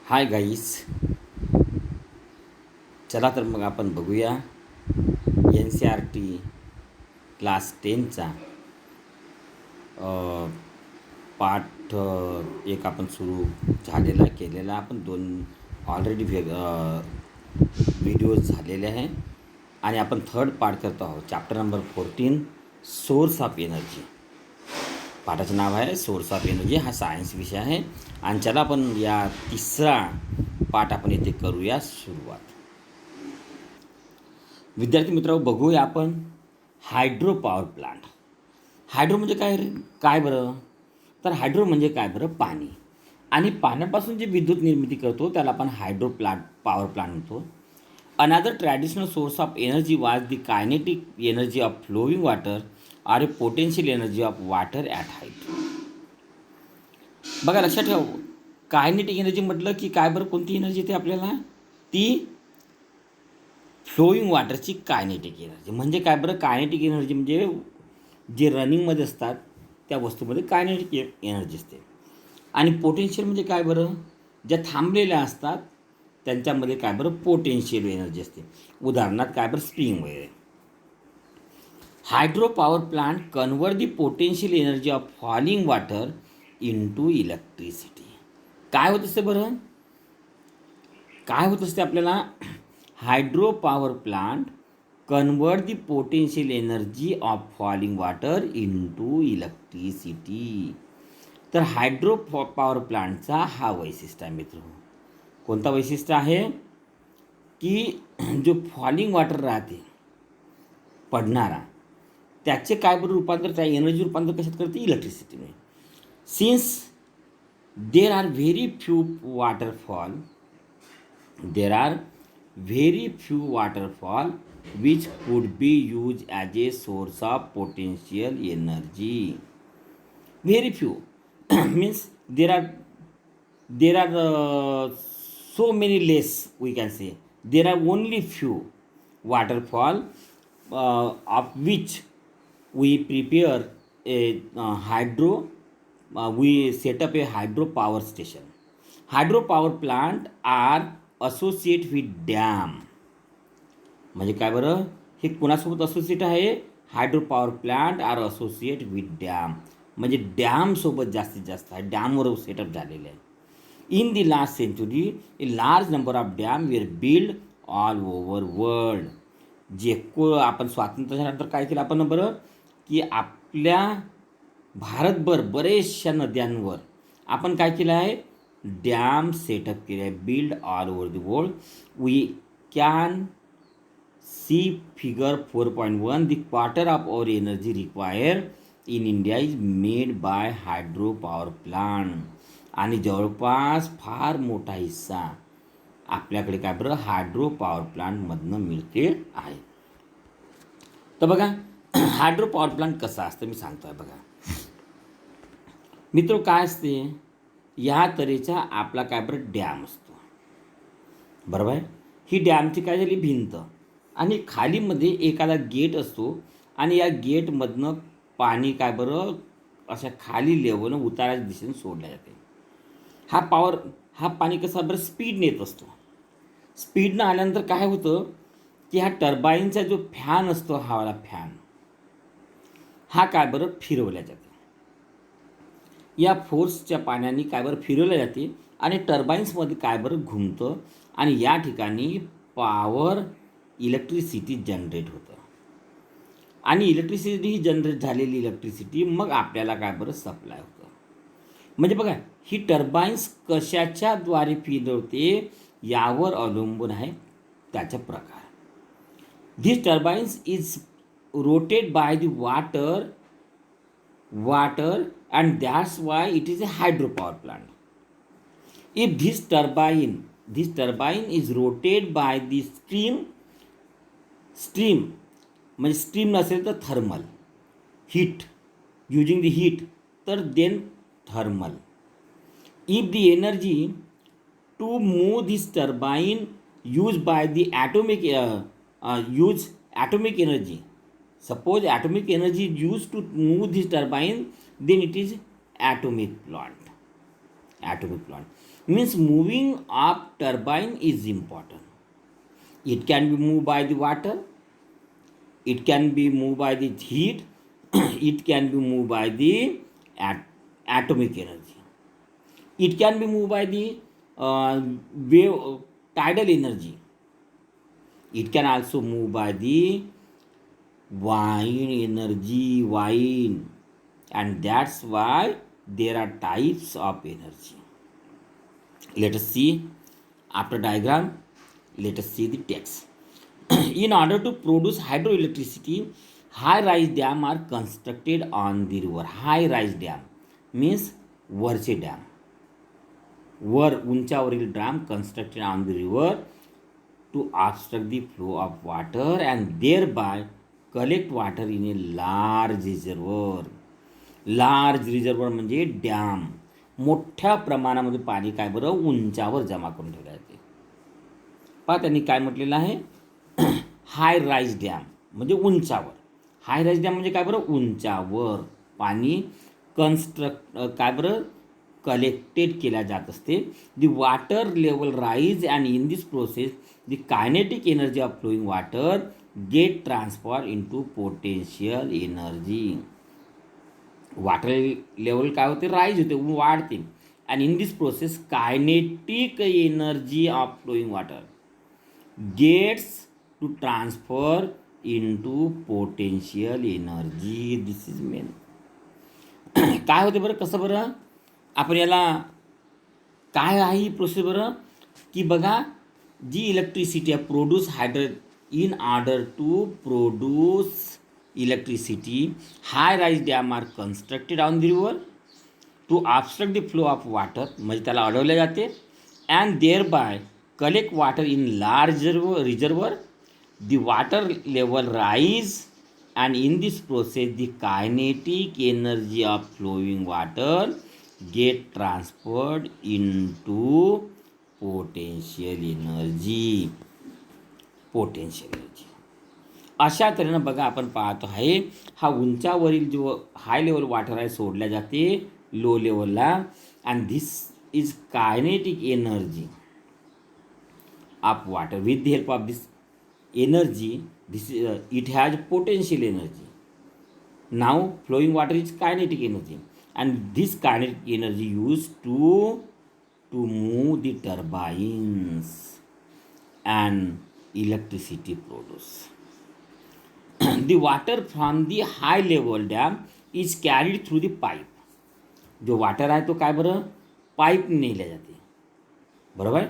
Hi guys. चला तर मग आपण बघूया N C R T class 10चा पाठ एक आपण सुरू झालेला केलेला. आपण दोन ऑलरेडी व्हिडिओज झालेले आहे आणि आपण थर्ड पार्ट करतो आहोत. Chapter number 14 source of energy. पाठाचं नाव आहे सोर्स ऑफ एनर्जी. हा सायन्स विषय आहे आणि चला आपण या तिसरा पाठ आपण इथे करूया सुरुवात. विद्यार्थी मित्रांनो, बघूया आपण हायड्रो पॉवर प्लांट. हायड्रो म्हणजे काय बरं? तर हायड्रो म्हणजे काय बरं? पाणी. आणि पाण्यापासून जे विद्युत निर्मिती करतो त्याला आपण हायड्रो पॉवर प्लांट म्हणतो. Another traditional source of energy was the kinetic energy of flowing water are a potential energy of water at height. बघा, लक्षात ठेवा, कायनेटिक एनर्जी म्हटलं की काय बरं? कोणती एनर्जी येते आपल्याला? ती फ्लोईंग वॉटरची कायनेटिक एनर्जी. म्हणजे काय बरं? कायनेटिक एनर्जी म्हणजे जे रनिंगमध्ये असतात त्या वस्तूमध्ये कायनेटिक एनर्जी असते. आणि पोटेन्शियल म्हणजे काय बरं? ज्या थांबलेल्या असतात त्यांच्यामध्ये काय बरं? पोटेन्शियल एनर्जी असते. उदाहरणार्थ काय बरं? स्प्रिंग वगैरे. Hydro power plant convert the potential energy of falling water into electricity. काय होत असते बरं? काय होत असते आपल्याला? Hydro power plant convert the potential energy of falling water into electricity. तर हायड्रो पॉवर प्लांटचा हा वैशिष्ट्य आहे मित्र. कोणता वैशिष्ट्य आहे? की जो फॉलिंग वॉटर राहते पडणारा, त्याचे काय बरं रूपांतर, त्या एनर्जी रूपांतर कशात करते? इलेक्ट्रिसिटीने. Since there are very few waterfall which could be used as a source of potential energy. Very few means there are so many less, we can say. There are only few waterfall of which we prepare a we set up a hydro power station. Hydro power plant are associate with dam. म्हणजे काय बरं? हे कोणासोबत associate आहे? Hydro power plant are associate with dam. म्हणजे डॅमसोबत जास्तीत जास्त आहे, डॅमवर सेटअप झालेले आहे. In the last century a large number of dam were build all over world. आपण स्वातंत्र्य झाल्यानंतर काय केलं आपण बरं? की आपल्या भारतभर बरेचशा नद्यांवर आपण काय केलं आहे? डॅम सेटअप केले आहे. Build all over the world. We can see figure 4.1. The quarter of our energy require in India is made by hydro power plant. आणि जवळपास फार मोठा हिस्सा आपल्याकडे काय बरं? हायड्रो पॉवर प्लांटमधनं मिळते आहे. तर बघा, हायड्रो पॉवर प्लांट कसा असतं मी सांगतो आहे. बघा मित्र, काय असते? या तऱ्हेचा आपला काय बरं? डॅम असतो, बरोबर आहे. ही डॅमची काय झाली? भिंत. आणि खालीमध्ये एखादा गेट असतो आणि या गेटमधनं पाणी काय बरं? अशा खाली लेवलनं उताराच्या दिशेने सोडल्या जाते. हा पाणी कसा बरं? स्पीडने येत असतो. स्पीडनं आल्यानंतर काय होतं की हा टर्बाईनचा जो फॅन असतो, हवाला फॅन, हा काय बरं? फिरवल्या जाते. या फोर्सच्या पाण्याने काय बरं? फिरवल्या जाते आणि टर्बाईन्समध्ये काय बरं? घुमतं आणि या ठिकाणी पॉवर इलेक्ट्रिसिटी जनरेट होतं. आणि इलेक्ट्रिसिटी ही जनरेट झालेली इलेक्ट्रिसिटी मग आपल्याला काय बरं? सप्लाय होतं. म्हणजे बघा, ही टर्बाईन्स कशाच्याद्वारे फिरवते यावर अवलंबून आहे त्याचा प्रकार. This turbines is rotated by the water and that's why it is a hydro power plant. If this turbine is rotated by the steam म्हणजे स्ट्रीम नसेल तर thermal heat, using the heat, तर then thermal. If the energy to move this turbine use by the atomic energy. Suppose atomic energy is used to move this turbine, then it is atomic plant. atomic plant. Means moving of turbine is important. It can be moved by the water, it can be moved by the heat, it can be moved by the atomic energy. It can be moved by the wave tidal energy. It can also move by the wind, and that's why there are types of energy. Let us see after diagram. Let us see the text. In order to produce hydroelectricity, high-rise dam are constructed on the river. High-rise dam means वरचे dam, वर उंचावरील dam constructed on the river to obstruct the flow of water and thereby collect water in a large reservoir. Large reservoir म्हणजे dam, मोठ्या प्रमाणामध्ये पाणी काय बरं उंचावर जमा करून ठेवलं जाते. पहा त्यांनी काय म्हटलेलं आहे, हाय राईज डॅम म्हणजे उंचावर. हाय राईज डॅम म्हणजे काय बरं उंचावर पाणी काय बरं कलेक्टेड केल्या जात असते. The water level rise and in this process the kinetic energy of flowing water get transform into potential energy. Water level काय होते राईज होते वाढते, आणि in this process kinetic energy of flowing water gets to transfer into potential energy. This is main. काय होते बरं कसं बरं आपण याला काय आहे ही प्रोसेस बरं की बघा, जी इलेक्ट्रिसिटी आहे produce in order to produce electricity high rise dam are constructed on the river to obstruct the flow of water, म्हणजे त्याला अडवले जाते. And thereby collect water in large reservoir. The water level rise and in this process the kinetic energy of flowing water get transferred into potential energy. अशा तऱ्हेनं बघा आपण पाहतो आहे हा उंचावरील जो हाय लेवल वॉटर आहे सोडल्या जाते लो लेवलला, and this is kinetic energy of water. With the help of this energy, it has potential energy. Now flowing water is kinetic energy, and this kinetic energy used to move the turbines and electricity produce. The water from the high level dam is carried through the pipe. जो water आहे तो काय बरं pipe नेल्या जाते, बरोबर.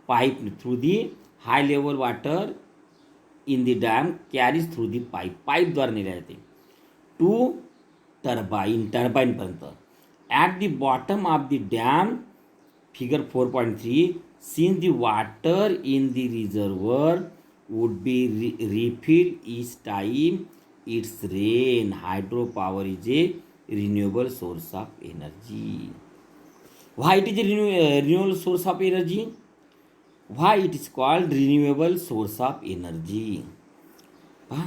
Pipe through the high level water in the dam carries through the पाईपद्वारे नेल्या जाते टू टर्बाईनपर्यंत. At the bottom of the dam figure 4.3 since the water in the reservoir would be refill each time it's rain. Hydro power is a renewable source of energy. Why it is a renewable source of energy? Why it is called renewable source of energy? पहा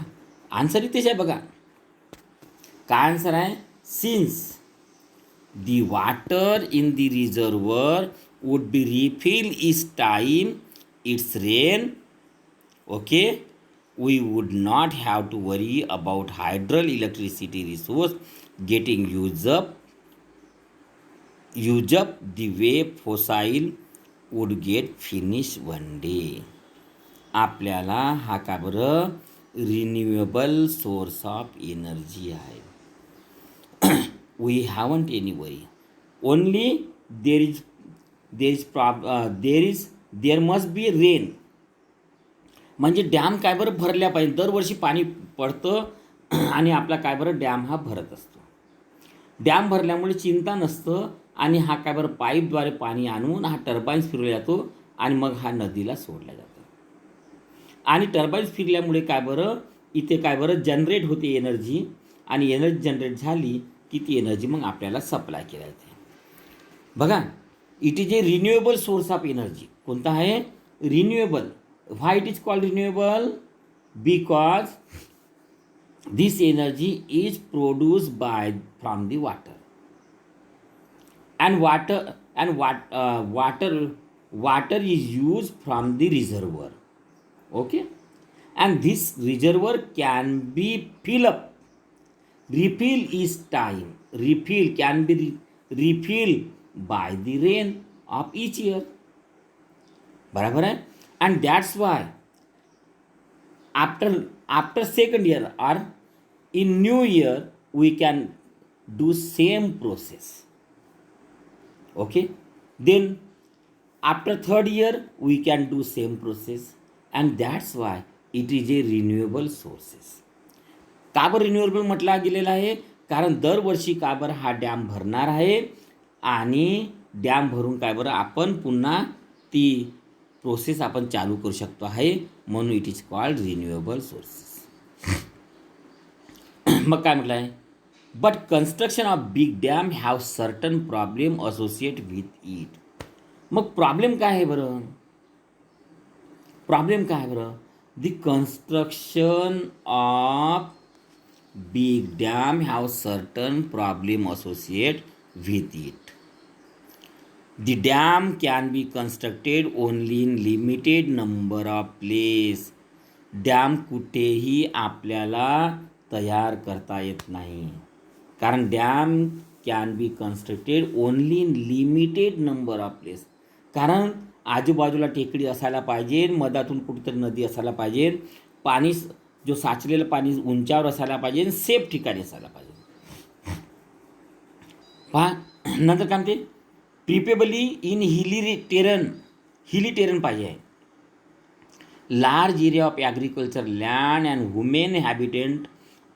answer इथेच आहे बघा. काय answer आहे? Since the water in the reservoir would be refill each time it's rain. Okay, we would not have to worry about hydral electricity resource getting use up the way fossil would get finish one day. आपल्याला हा का बरं renewable source of energy आहे. We haven't any worry. Only there must be rain. म्हणजे dam काय बरं भरल्या पाहिजे. दरवर्षी पाणी पडतं आणि आपला काय बरं डॅम हा भरत असतो. डॅम भरल्यामुळे चिंता नसतं, आणि हा काय बरं पाईपद्वारे पाणी आणून हा टर्बाईन्स फिरवला जातो आणि मग हा नदीला सोडला जातो. आणि टर्बाईन्स फिरल्यामुळे काय बरं इथे काय बरं जनरेट होते एनर्जी, आणि एनर्जी जनरेट झाली की ती एनर्जी मग आपल्याला सप्लाय केल्या जाते. बघा it is a renewable source of energy. कोणता आहे? Renewable. Why it is called renewable? Because this energy is produced from the water. And water and water is used from the reservoir. Okay, and this reservoir can be fill up. Refill is time. Refill can be refilled by the rain of each year. बराबर आहे. And that's why after second year or in new year we can do same process. Okay, then after third year we can do same process, and that's why it is a renewable sources. का बरं renewable म्हटला गेलेला आहे? कारण दरवर्षी का बरं हा डॅम भरणार आहे आणि डॅम भरून काय बरं आपण पुन्हा ती प्रोसेस आपण चालू करू शकतो आहे, म्हणून it is called renewable sources. मग काय म्हटलं आहे? But construction of big dam have certain problem associate with it. मग प्रॉब्लेम काय आहे बरं? प्रॉब्लेम काय आहे बरं? The construction of big dam have certain problem associated with it. The dam can be constructed only in limited number of places. Dam कुठेही आपल्याला तयार करता येत नाही, कारण dam can be constructed only in limited number of place. कारण आजूबाजूला टेकडी असायला पाहिजे, मधातून कुठेतरी नदी असायला पाहिजे, पाणी जो साचलेलं पाणी उंचावर असायला पाहिजे, सेफ ठिकाणी असायला पाहिजे. पहा नंतर काय म्हणते? प्रिपेबली इन हिली टेरन पाहिजे. Large area of agriculture land and women habitant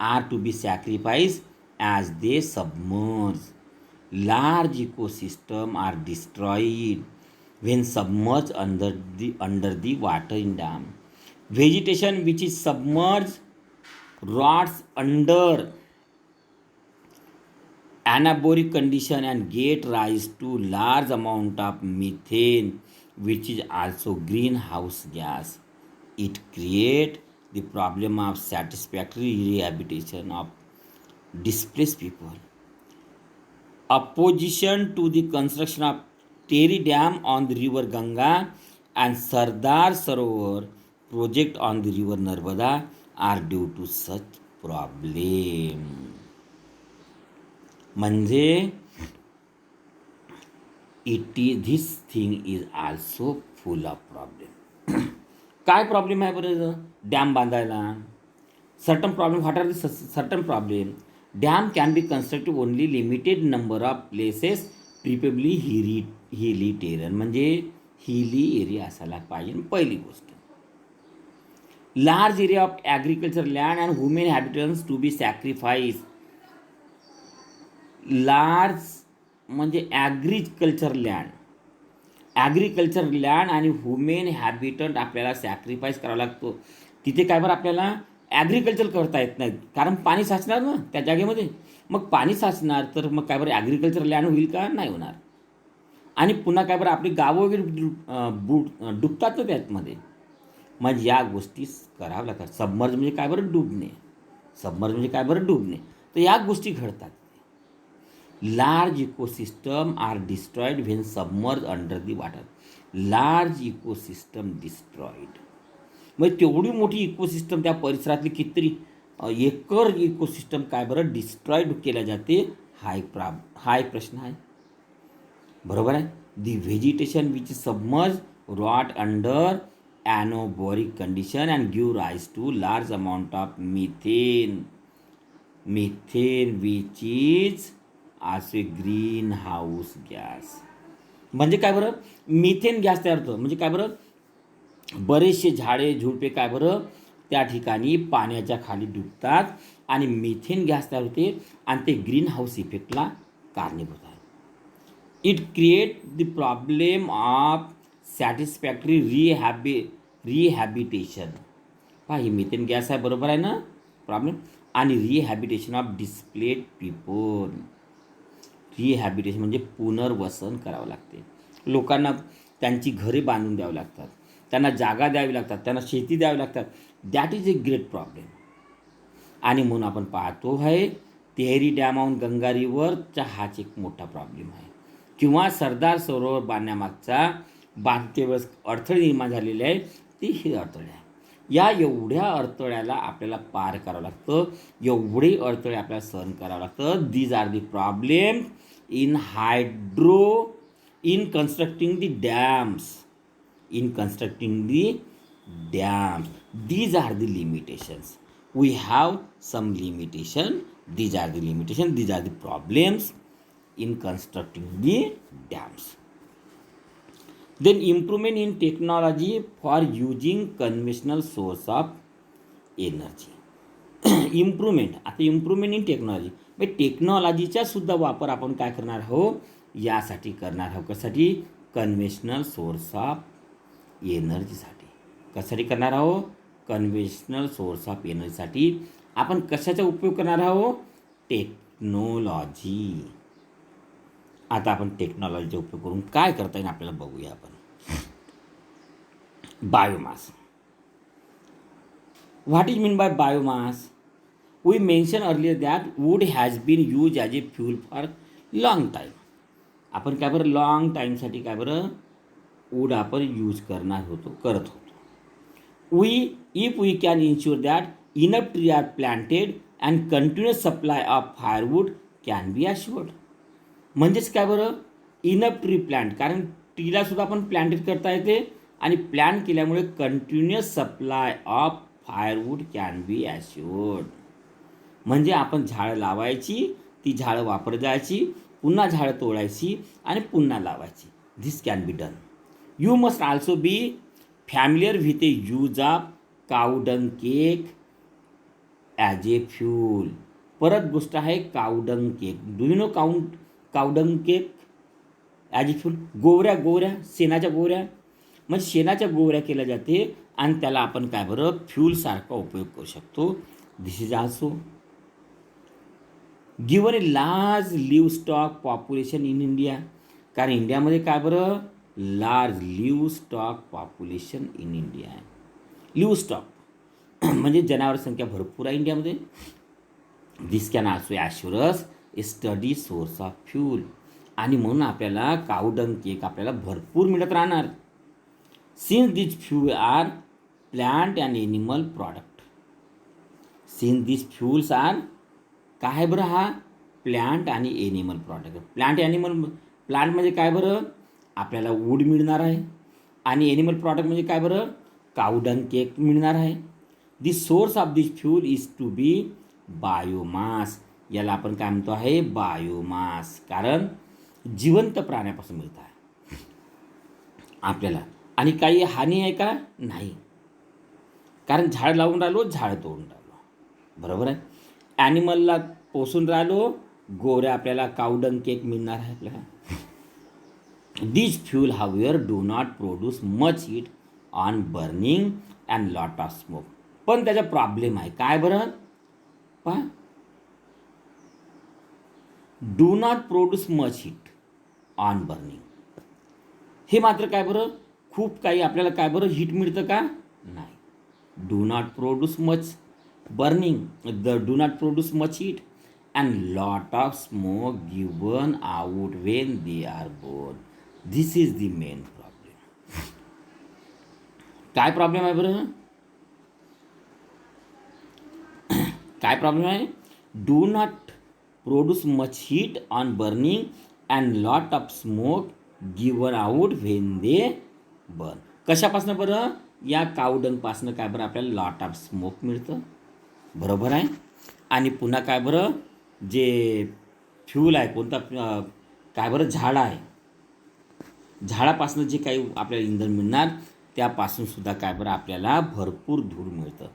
are to be sacrifice as they submerge. Large ecosystem are destroyed when submerge under the water in dam. Vegetation which is submerged rots under anabolic condition and get rise to large amount of methane, which is also greenhouse gas. It create the problem of satisfactory rehabilitation of displaced people. Opposition to the construction of Tehri Dam on the river Ganga and Sardar Sarovar project on the river Narmada are due to such problem. म्हणजे this thing is also full of problem. काय problem आहे बरं dam बांधायला? Certain problem. What are the certain problem? Dam can be constructed only limited number of places, preferably hilly terrain. म्हणजे hilly area असायला पाहिजे पहिली गोष्ट. Large area of agriculture land and women habitants to be sacrifice. Large म्हणजे agriculture land आणि women habitant आपल्याला sacrifice करावा लागतो. तिथे काय बरं आपल्याला ॲग्रिकल्चर करता येत नाहीत, कारण पाणी साचणार ना त्या जागेमध्ये. मग पाणी साचणार तर मग काय बरं ॲग्रिकल्चर लँड होईल का? नाही होणार. आणि पुन्हा काय बरं आपली गावं वगैरे डुबतात ना त्यातमध्ये. मग या गोष्टी कराव्या लागतात. सबमर्ज म्हणजे काय बरं? डुबणे. तर या गोष्टी घडतात. Large ecosystem are destroyed when submerge under the water. Large ecosystem destroyed म्हणजे तेवढी मोठी इकोसिस्टम, त्या परिसरातली कितीतरी एकर इकोसिस्टम काय बरं डिस्ट्रॉईड केल्या जाते. हा एक प्रश्न आहे. बरोबर आहे. The vegetation which submerge rot under anabolic condition and give rise to large amount of methane which is also a greenhouse gas. म्हणजे काय बरं? मिथेन गॅस तयार होतं. म्हणजे काय बरं? बरेचसे झाडे झुडपे काय बरं त्या ठिकाणी पाण्याच्या खाली डुबतात आणि मिथेन गॅस तयार होते आणि ते ग्रीन हाऊस इफेक्टला कारणीभूत आहे. It create the problem of satisfactory rehabilitation. पहा ही मिथेन गॅस आहे, बरोबर आहे ना प्रॉब्लेम. आणि rehabilitation of displayed people. Rehabilitation म्हणजे पुनर्वसन करावं लागते. लोकांना त्यांची घरे बांधून द्यावी लागतात, त्यांना जागा द्यावी लागतात, त्यांना शेती द्यावी लागतात. That is a great problem. आणि म्हणून आपण पाहतो आहे तेहरी डॅम ऑन गंगा रिव्हरचा हाच एक मोठा प्रॉब्लेम आहे किंवा सरदार सरोवर बांधण्यामागचा बांधतेवेळेस अडथळे निर्माण झालेले आहे ते हे अडथळे आहे. या एवढ्या अडथळ्याला आपल्याला पार करावं लागतं, एवढे अडथळे आपल्याला सहन करावं लागतं. These are the problem in in constructing the dams. These are the limitations. We have some limitation. These are the limitations. These are the problems in constructing the dams. Then improvement in technology for using conventional source of energy. Improvement in technology म्हणजे टेक्नॉलॉजीचा सुद्धा वापर आपण काय करणार आहोत, यासाठी करणार आहोत. कशासाठी? कन्व्हेन्शनल सोर्स ऑफ एनर्जीसाठी. कशासाठी करणार आहोत? कन्व्हेन्शनल सोर्स ऑफ एनर्जीसाठी आपण कशाचा उपयोग करणार आहोत? टेक्नॉलॉजी. आता आपण टेक्नॉलॉजीचा उपयोग करून काय करता येईल आपल्याला बघूया आपण. Biomass. What is meant by biomass? We mentioned earlier that wood has been used as a fuel for long time. आपण काय बरं लॉंग टाईमसाठी काय बरं वूड आपण यूज करत होतो. If we can ensure that enough trees are planted and continuous supply of firewood can be assured. म्हणजेच काय बरं इनफ ट्री प्लांट, कारण ट्रीला सुद्धा आपण प्लांटेड करता येते आणि प्लांट केल्यामुळे continuous supply of firewood can be assured. म्हणजे आपण झाडं लावायची, ती झाडं वापर जायची, पुन्हा झाडं तोडायची आणि पुन्हा लावायची. This can be done. You must also be familiar with A use of cow dung cake as a fuel. परत गोष्ट आहे cow dung cake. Do you know cow dung cake as a fuel? गोवऱ्या शेणाच्या गोवऱ्या, म्हणजे शेणाच्या गोवऱ्या केल्या जाते आणि त्याला आपण काय बरं फ्यूलसारखा उपयोग करू शकतो. This is also given a large livestock population in India. कारण इंडियामध्ये काय बरं large livestock population in India आहे. लिव्हस्टॉक म्हणजे जनावर संख्या भरपूर आहे इंडियामध्ये. This can also assures a steady source of fuel. आणि म्हणून आपल्याला काउडंग केक आपल्याला भरपूर मिळत राहणार. Since this fuel are plant and animal product. Since this fuels are काय आहे बरं हा प्लांट आणि एनिमल प्रॉडक्ट. प्लांट म्हणजे काय बरं आपल्याला वूड मिळणार आहे आणि एनिमल प्रॉडक्ट म्हणजे काय बरं काउडंग केक मिळणार आहे. The source of this fuel is to be biomass. याला आपण काय म्हणतो आहे बायोमास. कारण जिवंत प्राण्यापासून मिळत आहे आपल्याला. आणि काही हानी आहे का? नाही. कारण झाड लावून राहिलो, झाड तोडून राहिलो, बरोबर आहे. ॲनिमलला पोसून राहिलो, गोऱ्या आपल्याला काउडंग केक मिळणार आहे आपल्याला. This fuel however do not produce much heat on burning and lot of smoke. पण त्याचा प्रॉब्लेम आहे काय बरं पहा, do not produce much heat on burning. हे मात्र काय बरं खूप काही आपल्याला काय बरं हीट मिळतं का? नाही. Do not produce much burning, do not produce much heat and lot of smoke given out when they are born. This is the main problem. काय प्रॉब्लेम आहे बरं? काय प्रॉब्लेम आहे? Do not produce much heat on burning and lot of smoke given out when they burn. कशापासून बरं? या काउडंगपासून काय बरं आपल्याला लॉट ऑफ स्मोक मिळतं, बरोबर आहे. आणि पुन्हा काय बरं जे फ्यूल आहे कोणता काय बरं झाड आहे, झाडापासून जे काही आपल्याला इंधन मिळणार त्यापासून सुद्धा काय बरं आपल्याला भरपूर धूर मिळतं.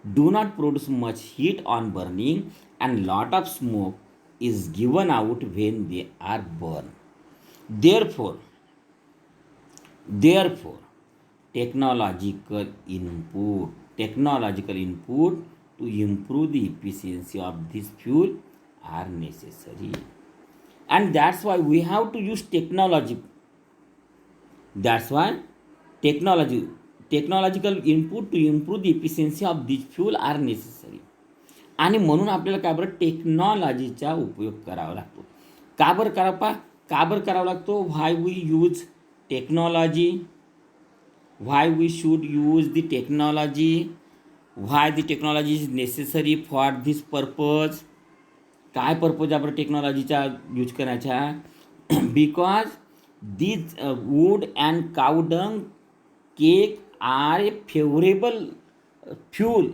Do not produce much heat on burning and lot of smoke is given out when they are burn. Therefore technological input to improve the efficiency of this fuel are necessary, and that's why we have to use technology. That's why technological input to improve the efficiency of this fuel are necessary. आणि म्हणून आपल्याला काय बरं टेक्नॉलॉजीचा उपयोग करावा लागतो. का बरं करा पा? का बरं करावा लागतो? Why we use technology, why we should use the technology, why the technology is necessary for this purpose. काय पर्पज आहे बरं टेक्नॉलॉजीचा यूज करायचा? Because these wood and cow dung cake are a favorable fuel,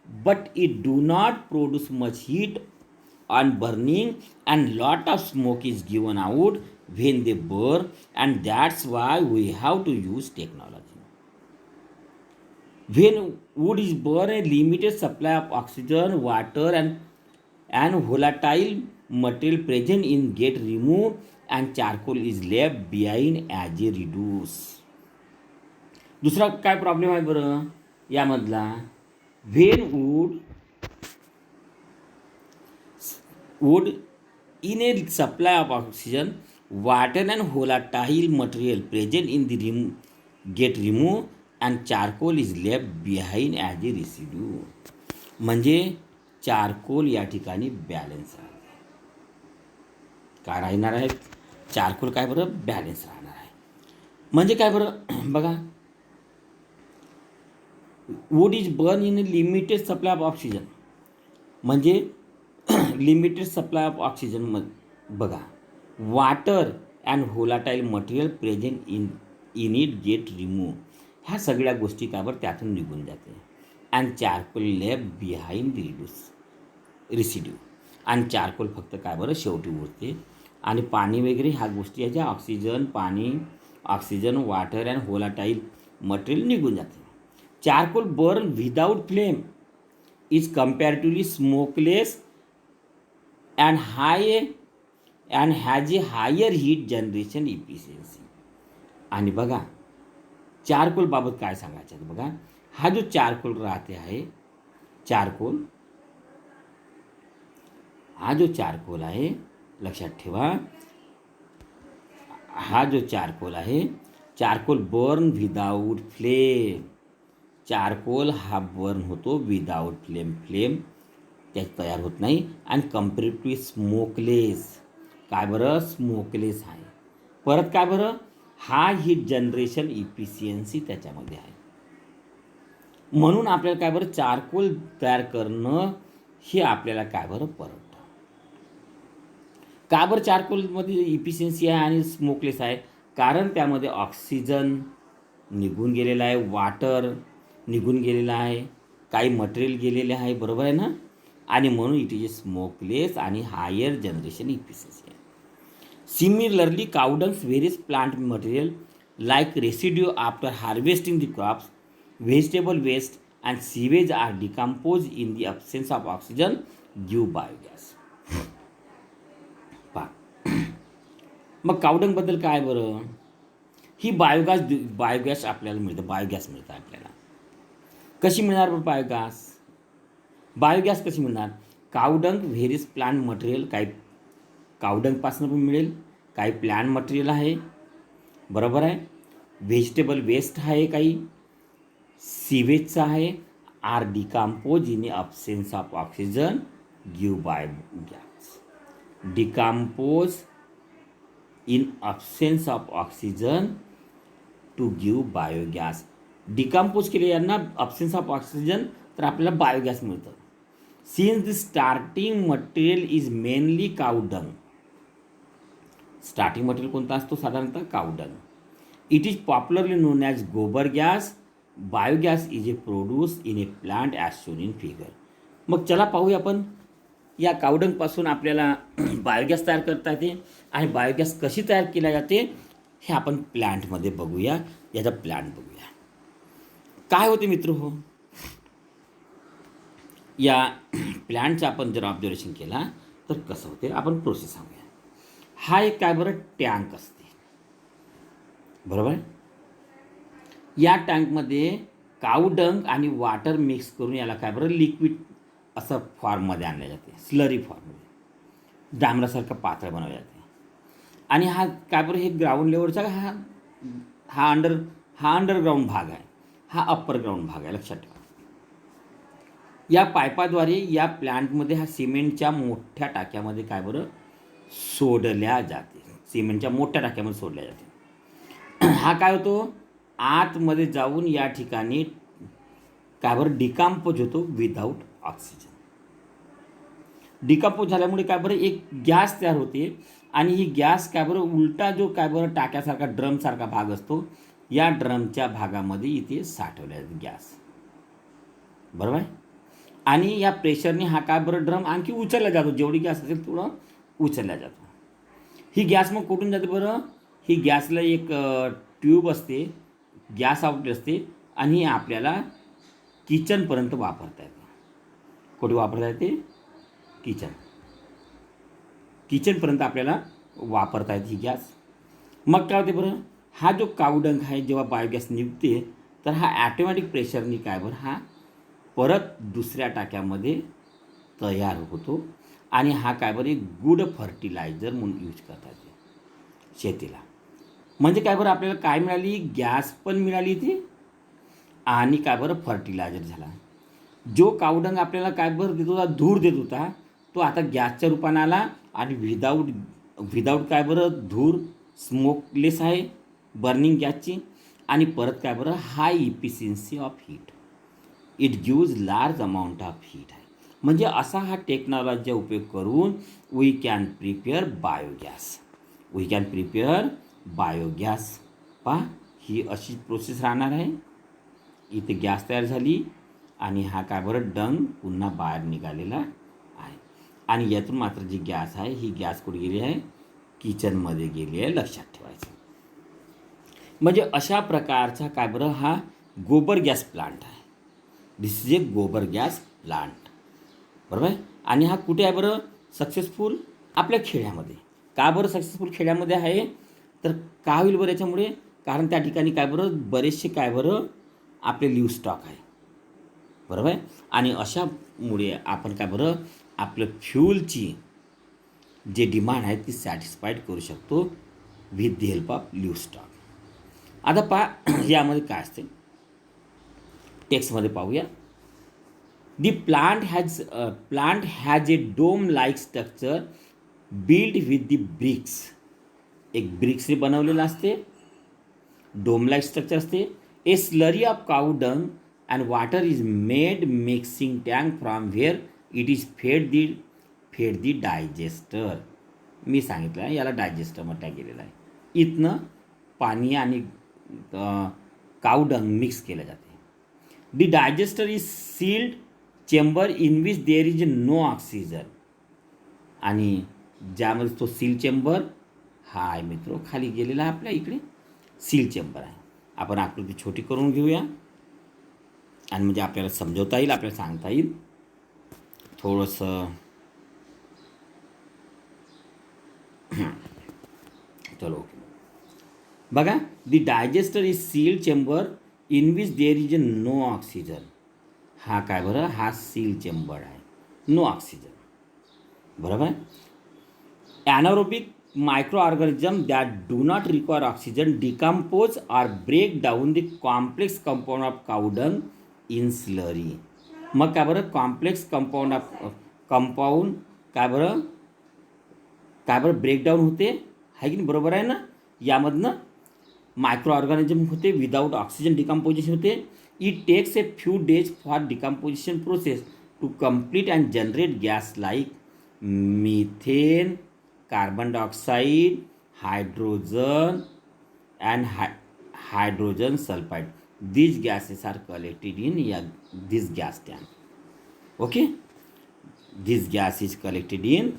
but it do not produce much heat on burning, and lot of smoke is given out when they burn, and that's why we have to use technology. When wood is burned, a limited supply of oxygen, water, and volatile material present in get removed, and charcoal is left behind as a reduce. दुसरा काय problem आहे बरं यामधला? When wood in a supply of oxygen, water and volatile material present in the get remove, and charcoal is left behind as a residue. म्हणजे charcoal या ठिकाणी balance राहते. काय राहणार आहे? चारकोल काय बरं? बॅलन्स राहणार आहे. म्हणजे काय बरं बघा, wood is burn in a limited supply of oxygen. म्हणजे लिमिटेड सप्लाय ऑफ ऑक्सिजन बघा, water and volatile material present in it get remove. ह्या सगळ्या गोष्टी काय बरं त्यातून निघून जाते. And charcoal left behind the residue. आणि चारकोल फक्त काय बरं शेवटी उरते. आणि पाणी वगैरे ह्या गोष्टी ह्याच्या ऑक्सिजन, पाणी, oxygen, water and volatile material निघून जाते. Charcoal burn without flame is comparatively smokeless and has a higher heat generation efficiency. आणि बघा चारकोलबाबत काय सांगायचं आहे बघा, हा जो चारकोल राहते आहे, हा जो चारकोल आहे लक्षात ठेवा, हा जो चारकोल आहे, charcoal burn without flame. Charcoal हा बर्न होतो विदाऊट फ्लेम. फ्लेम त्यात तयार होत नाही. आणि कम्पॅरेटिव्हली स्मोकलेस. काय बरं? स्मोकलेस आहे. परत काय बरं? हाय हीट जनरेशन इफिशियन्सी त्याच्यामध्ये आहे. म्हणून आपल्याला काय बरं चारकोल तयार करणं हे आपल्याला काय बरं परवडतं. का बरं चारकोलमध्ये इफिशियन्सी आहे आणि स्मोकलेस आहे? कारण त्यामध्ये ऑक्सिजन निघून गेलेला आहे, वाटर निघून गेलेला आहे, काही मटेरियल गेलेले आहे, बरोबर आहे ना. आणि म्हणून इट इज स्मोकलेस आणि हायर जनरेशन इफिशियन्सी आहे. Similarly cow dungs various plant material like residue after harvesting the crops, vegetable waste and sewage are decompose in the absence of oxygen give biogas. मग कावडंगबद्दल काय बरं? ही बायोगॅस आपल्याला मिळतं. Biogas मिळतं आपल्याला. कशी मिळणार बरं बायोगॅस कशी मिळणार? कावडंग व्हेरियस प्लांट मटेरियल, काही कावडंगपासून पण मिळेल, काही प्लांट मटेरियल आहे, बरोबर आहे, व्हेजिटेबल वेस्ट आहे, काही सीवेजचं आहे, are decompose in absence of oxygen give biogas. Decompose in absence of oxygen to give biogas. Decompose केले यांना अब्सेन्स ऑफ ऑक्सिजन तर आपल्याला बायोगॅस मिळतं. Since the starting material is mainly cow dung. Starting material कोणता असतो? साधारणतः cow dung. It is popularly known as gobar gas. Biogas is a produce in a plant as shown in figure. मग चला पाहूया आपण या कावडंगपासून आपल्याला बायोगॅस तयार करता येते आणि बायोगॅस कशी तयार केली जाते हे आपण प्लांटमध्ये बघूया. याचा प्लांट बघूया काय होते मित्र हो. या प्लांटचं आपण जर ऑब्झर्वेशन केला तर कसं होते आपण प्रोसेस सांगूया. हा एक काय बरं टँक असते, बरोबर. या टँकमध्ये कावडंग आणि वाटर मिक्स करून याला काय बरं लिक्विड असं फॉर्ममध्ये आणले जाते, स्लरी फॉर्ममध्ये डांबरासारखं पातळ बनवले जाते. आणि हा काय बरं हे ग्राउंड लेवलचा हा अंडरग्राऊंड भाग आहे, हा अप्पर ग्राउंड भाग आहे, लक्षात ठेवा. या पाईपाद्वारे या प्लांटमध्ये हा सिमेंटच्या मोठ्या टाक्यामध्ये काय बरं सोडल्या जाते. सिमेंटच्या मोठ्या टाक्यामध्ये सोडल्या जाते. हा काय होतो, आतमध्ये जाऊन या ठिकाणी काय बरं डिकम्पोज होतो विदाऊट ऑक्सिजन. डिकम्पोज झाल्यामुळे काय बरं एक गॅस तयार होते आणि ही गॅस काय बरं उलटा जो काय बरं टाक्यासारखा ड्रमसारखा भाग असतो, या ड्रमच्या भागामध्ये इथे साठवल्या जाते गॅस. बरोबर आहे. आणि या प्रेशरने हा काय बरं ड्रम आणखी उचलला जातो, जेवढी गॅस असेल तेवढं उचलला जातो. ही गॅस मग कुठून जाते बरं, ही गॅसला एक ट्यूब असते, गॅस आउटलेट असते आणि ही आपल्याला किचनपर्यंत वापरता येते. कुठे वापरता येते, किचनपर्यंत आपल्याला वापरता येते ही गॅस. मग काय होते बरं, हा जो कावडंग आहे जेव्हा बायोगॅस निघते तर हा ॲटोमॅटिक प्रेशरने काय बरं हा परत दुसऱ्या टाक्यामध्ये तयार होतो आणि हा काय बरं एक गुड फर्टिलायझर म्हणून यूज करता येते शेतीला. म्हणजे काय बरं आपल्याला काय मिळाली, गॅस पण मिळाली ती आणि काय बरं फर्टिलायझर झाला. जो कावडंग आपल्याला काय बरं देत होता, धूर देत होता, तो आता गॅसच्या रूपाने आला आणि विदाऊट काय बरं धूर, स्मोकलेस आहे बर्निंग गॅसची आणि परत काय बरं high efficiency of heat, it gives large amount of heat आहे. म्हणजे असा हा टेक्नॉलॉजीचा उपयोग करून वी कॅन प्रिपेअर बायोगॅस. पहा ही अशी प्रोसेस राहणार आहे. इथे गॅस तयार झाली आणि हा काय बरं डंग पुन्हा बाहेर निघालेला आहे आणि यातून मात्र जी गॅस आहे ही गॅस कुठे गेली आहे, किचनमध्ये गेली आहे, लक्षात ठेवायचं. म्हणजे अशा प्रकारचा काय बरं हा गोबर गॅस प्लांट आहे. दिस इज ए गोबर गॅस प्लांट. बरोबर आहे. आणि हा कुठे आहे बरं सक्सेसफुल, आपल्या खेड्यामध्ये. का बरं सक्सेसफुल खेड्यामध्ये आहे, तर का होईल बरं याच्यामुळे, कारण त्या ठिकाणी काय बरं बरेचसे काय बरं आपले लिव्ह स्टॉक आहे. बरोबर आहे. आणि अशामुळे आपण काय बरं आपलं फ्यूलची जे डिमांड आहे ती सॅटिस्फाईड करू शकतो with the help of livestock. आता पहा यामध्ये काय असते, टेक्स्टमध्ये पाहूया. The plant has a dome-like structure built with the bricks. एक ब्रिक्सने बनवलेलं असते, डोम लाईक स्ट्रक्चर असते. A slurry of cow dung and water is made mixing tank from where it is fed the disaster. मी सांगितलं आहे याला disaster म्हटलं गेलेलं आहे. इथनं पाणी आणि काऊ डंग मिक्स केलं जाते. The digester is sealed chamber in which there is no oxygen. आणि ज्यामध्ये तो सील चेंबर हा आहे मित्र खाली गेलेला आहे, आपल्या इकडे सील चेंबर आहे. आपण आकृती छोटी करून घेऊया आणि म्हणजे आपल्याला समजवता येईल, आपल्याला सांगता येईल थोडंसं. चलो ओके. बघा, the digester is seal chamber in which there is no oxygen. हा काय बरं हा सील चेंबर आहे, नो ऑक्सिजन. बरोबर आहे. Anaerobic micro organism that do not require oxygen decompose or break down the complex compound of cow dung in slurry. मग काय बरं कॉम्प्लेक्स कंपाऊंड काय बरं ब्रेकडाऊन होते, आहे की नाही, बरोबर आहे ना. यामधनं मायक्रो ऑर्गॅनिझम होते, विदाऊट ऑक्सिजन डिकम्पोजिशन होते. It takes a few days for decomposition process to complete and generate gas like methane, carbon dioxide, hydrogen and hydrogen sulphide. These gases are collected in this gas tank. Okay, this gas is collected in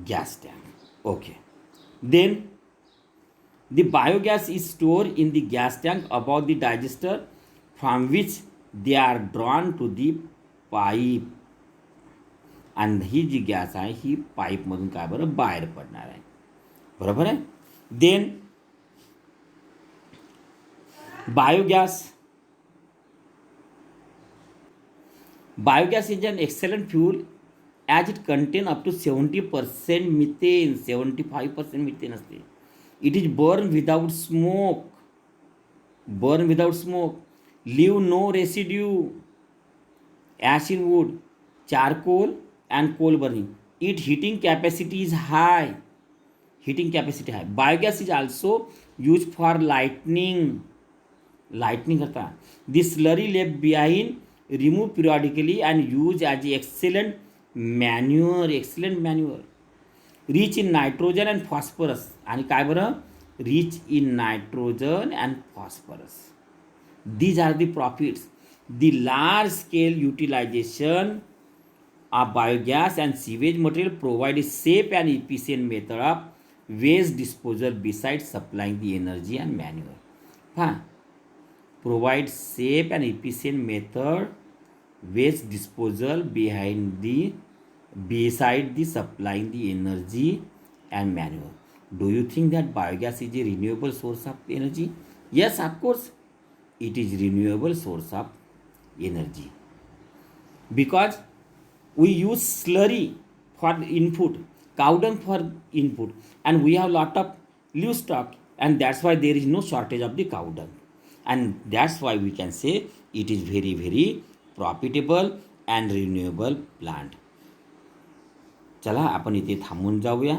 gas tank. Okay, then the biogas is stored in the gas tank above the digester, from which they are drawn to the pipe. आणि ही G gas आहे ही पाईपमधून काय बरं बाहेर पडणार आहे. बरोबर आहे. Then Biogas is an excellent fuel as it contains up to 70% methane, 75% methane असते. It is burned without smoke, leave no residue. Ash in wood, charcoal and coal burning. Its heating capacity is high. Heating capacity आहे. Biogas is also use for lightning करता. The slurry left behind remove periodically and use as excellent manure. Rich in nitrogen and phosphorus. आणि काय बरं, rich in nitrogen and phosphorus. These are the profits. The large scale utilization of biogas and sewage material provide a safe and efficient method of waste disposal besides supplying the energy and manure. Provide safe and efficient method waste disposal beside the supplying the energy and manure. Do you think that biogas is a renewable source of energy? Yes, of course. It is renewable source of energy because we use slurry for input, cow dung for input, and we have lot of livestock, and that's why there is no shortage of the cow dung, and that's why we can say it is very very profitable and renewable plant. चला आपण इथे थांबून जाऊया.